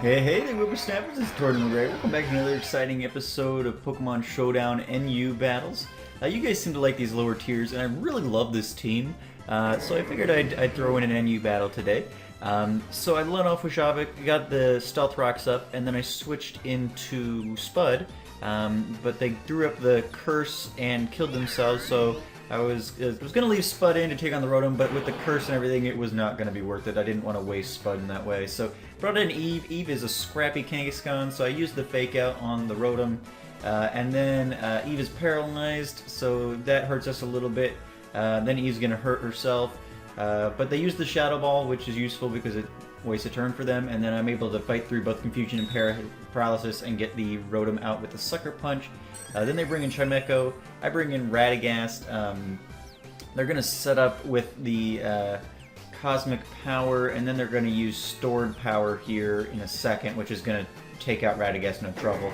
Hey there, whippersnappers, it's Tortoise. Welcome back to another exciting episode of Pokemon Showdown NU battles. You guys seem to like these lower tiers, and I really love this team, so I figured I'd throw in an NU battle today. So I led off with Javik, got the Stealth Rocks up, and then I switched into Spud, but they threw up the Curse and killed themselves, so I was going to leave Spud in to take on the Rotom, but with the Curse and everything, it was not going to be worth it. I didn't want to waste Spud in that way. So brought in Eve. Eve is a scrappy Kangaskhan, so I used the Fake Out on the Rotom. And then Eve is paralyzed, so that hurts us a little bit. Then Eve's going to hurt herself. But they use the Shadow Ball, which is useful because it wastes a turn for them. And then I'm able to fight through both Confusion and Paralysis and get the Rotom out with the Sucker Punch. Then they bring in Chimecho. I bring in Radagast. They're going to set up with the Cosmic Power, and then they're going to use Stored Power here in a second, which is going to take out Radagast no trouble.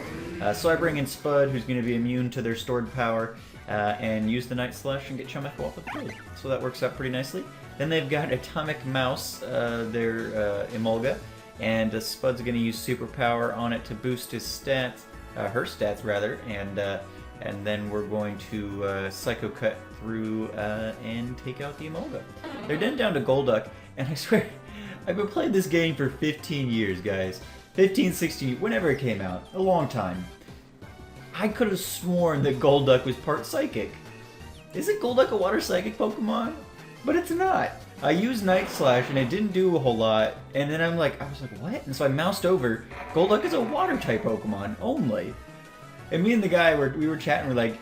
So I bring in Spud, who's going to be immune to their Stored Power, and use the Night Slash and get Chimecho off the field. So that works out pretty nicely. Then they've got Atomic Mouse, their Emolga, and Spud's going to use Super Power on it to boost his stats. Her stats rather, and then we're going to Psycho Cut through and take out the Emolga. They're then down to Golduck, and I swear, I've been playing this game for 15 years, guys. 15, 16, whenever it came out, a long time. I could have sworn that Golduck was part Psychic. Isn't Golduck a Water Psychic Pokemon? But it's not. I used Night Slash and it didn't do a whole lot, and then I was like, what? And so I moused over. Golduck is a Water type Pokemon only. And me and the guy we were chatting. I'm like,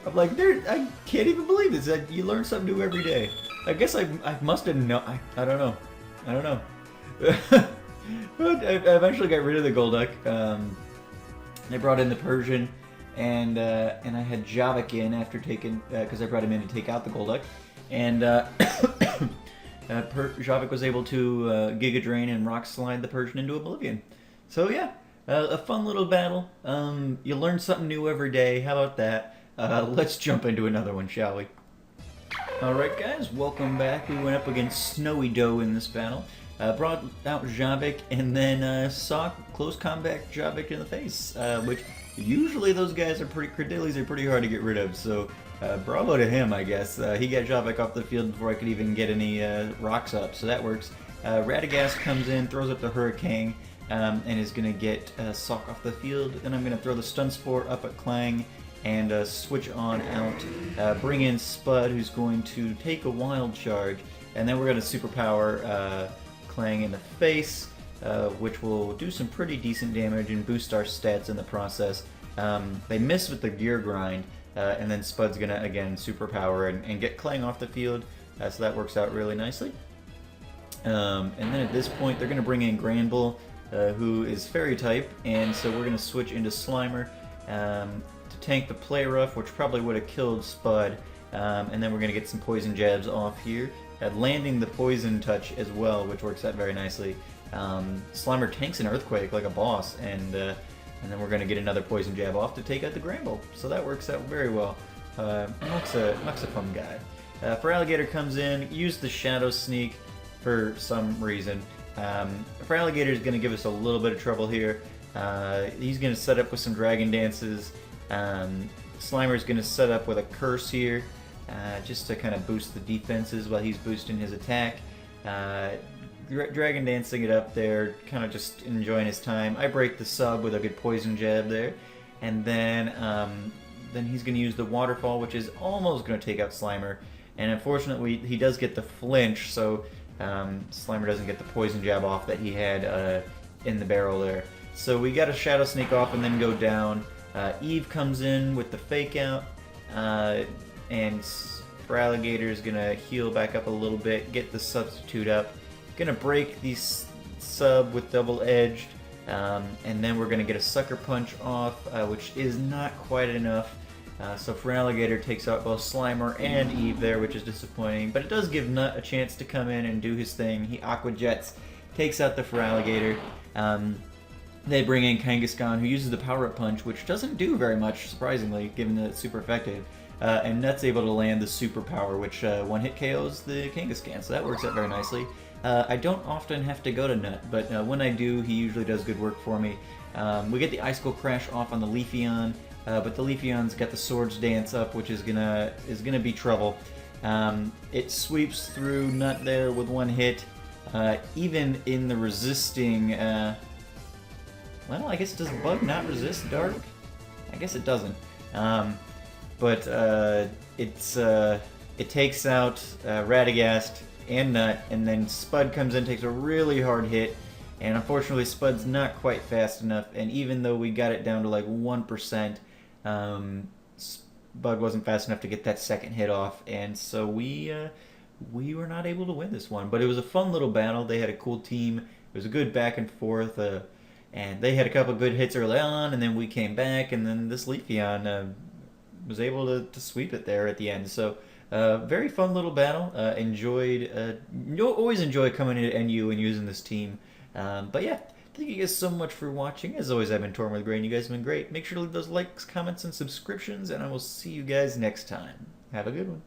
I can't even believe this. You learn something new every day. I guess I must have known. I don't know. But I eventually got rid of the Golduck. They brought in the Persian, and I had Javik in after taking because I brought him in to take out the Golduck, and. Javik was able to Giga Drain and Rock Slide the Persian into Oblivion. So yeah, a fun little battle. You learn something new every day. How about that? Let's jump into another one, shall we? Alright guys, welcome back. We went up against Snowy Doe in this battle. Brought out Javik and then saw close combat Javik in the face, which usually those guys are Credillies are pretty hard to get rid of, so bravo to him, I guess. He got Javik off the field before I could even get any rocks up, so that works. Radagast comes in, throws up the Hurricane, and is going to get Sock off the field. Then I'm going to throw the Stun Spore up at Clang and switch on out. Bring in Spud, who's going to take a Wild Charge, and then we're going to Superpower Clang in the face, which will do some pretty decent damage and boost our stats in the process. They miss with the Gear Grind, and then Spud's gonna again superpower and get Clang off the field, so that works out really nicely. And then at this point they're gonna bring in Granbull, who is Fairy type, and so we're gonna switch into Slimer to tank the Play Rough, which probably would have killed Spud, and then we're gonna get some Poison Jabs off here, landing the Poison Touch as well, which works out very nicely. Slimer tanks an Earthquake like a boss, and then we're going to get another Poison Jab off to take out the Granbull. So that works out very well. Muck's a fun guy. Feraligatr comes in, use the Shadow Sneak for some reason. Feraligator's going to give us a little bit of trouble here. He's going to set up with some Dragon Dances. Slimer's going to set up with a Curse here, just to kind of boost the defenses while he's boosting his attack. Dragon Dancing it up there, kind of just enjoying his time. I break the sub with a good Poison Jab there, and then he's going to use the Waterfall, which is almost going to take out Slimer, and unfortunately he does get the flinch, so Slimer doesn't get the Poison Jab off that he had in the barrel there. So we got a Shadow Sneak off and then go down. Eve comes in with the Fake Out, and Feraligatr is going to heal back up a little bit, get the Substitute up. Gonna break the sub with Double Edged, and then we're gonna get a Sucker Punch off, which is not quite enough. So Feraligatr takes out both Slimer and Eve there, which is disappointing, but it does give Nut a chance to come in and do his thing. He Aqua Jets, takes out the Feraligatr. They bring in Kangaskhan, who uses the Power Up Punch, which doesn't do very much, surprisingly, given that it's super effective. and Nut's able to land the superpower, which one-hit KOs the Kangaskhan, so that works out very nicely. I don't often have to go to Nut, but when I do, he usually does good work for me. We get the Icicle Crash off on the Leafeon, but the Leafeon's got the Swords Dance up, which is gonna be trouble. It sweeps through Nut there with one hit. Even in the resisting, well, I guess does Bug not resist Dark? I guess it doesn't. But it takes out Radagast and Nut, and then Spud comes in, takes a really hard hit, and unfortunately Spud's not quite fast enough, and even though we got it down to like 1%, Bug wasn't fast enough to get that second hit off, and so we were not able to win this one. But it was a fun little battle. They had a cool team. It was a good back and forth, and they had a couple good hits early on, and then we came back, and then this Leafeon was able to sweep it there at the end. So very fun little battle. Always enjoy coming into NU and using this team. But yeah, thank you guys so much for watching. As always, I've been Torm with Grain. You guys have been great. Make sure to leave those likes, comments, and subscriptions, and I will see you guys next time. Have a good one.